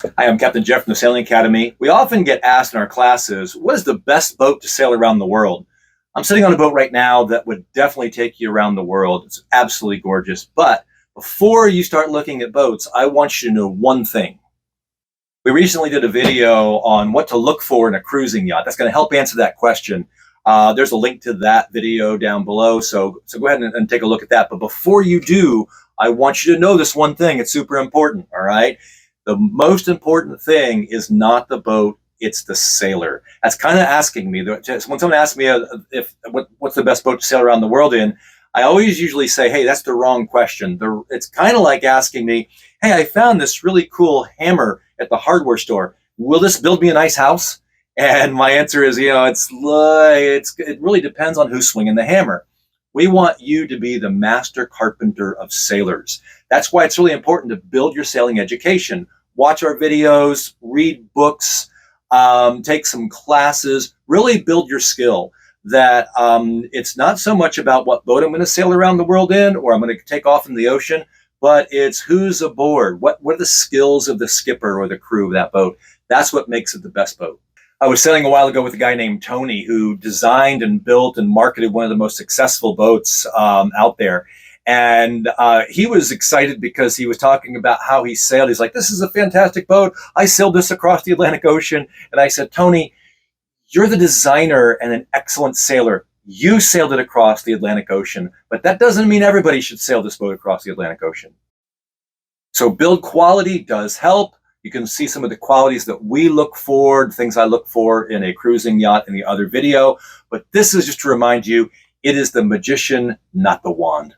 Hi, I'm Captain Jeff from the Sailing Academy. We often get asked in our classes, what is the best boat to sail around the world? I'm sitting on a boat right now that would definitely take you around the world. It's absolutely gorgeous. But before you start looking at boats, I want you to know one thing. We recently did a video on what to look for in a cruising yacht. That's going to help answer that question. There's a link to that video down below, so go ahead and take a look at that. But before you do, I want you to know this one thing. It's super important, all right? The most important thing is not the boat, it's the sailor. That's kind of asking me. When someone asks me what's the best boat to sail around the world in, I always usually say, hey, that's the wrong question. It's kind of like asking me, hey, I found this really cool hammer at the hardware store. Will this build me a nice house? And my answer is, it really depends on who's swinging the hammer. We want you to be the master carpenter of sailors. That's why it's really important to build your sailing education. Watch our videos, read books, take some classes, really build your skill. That it's not so much about what boat I'm going to sail around the world in, or I'm going to take off in the ocean, but it's who's aboard. What are the skills of the skipper or the crew of that boat? That's what makes it the best boat. I was sailing a while ago with a guy named Tony who designed and built and marketed one of the most successful boats out there. And he was excited because he was talking about how he sailed. He's like, this is a fantastic boat. I sailed this across the Atlantic Ocean. And I said, Tony, you're the designer and an excellent sailor. You sailed it across the Atlantic Ocean, but that doesn't mean everybody should sail this boat across the Atlantic Ocean. So build quality does help. You can see some of the qualities that we look for, the things I look for in a cruising yacht in the other video. But this is just to remind you, it is the magician, not the wand.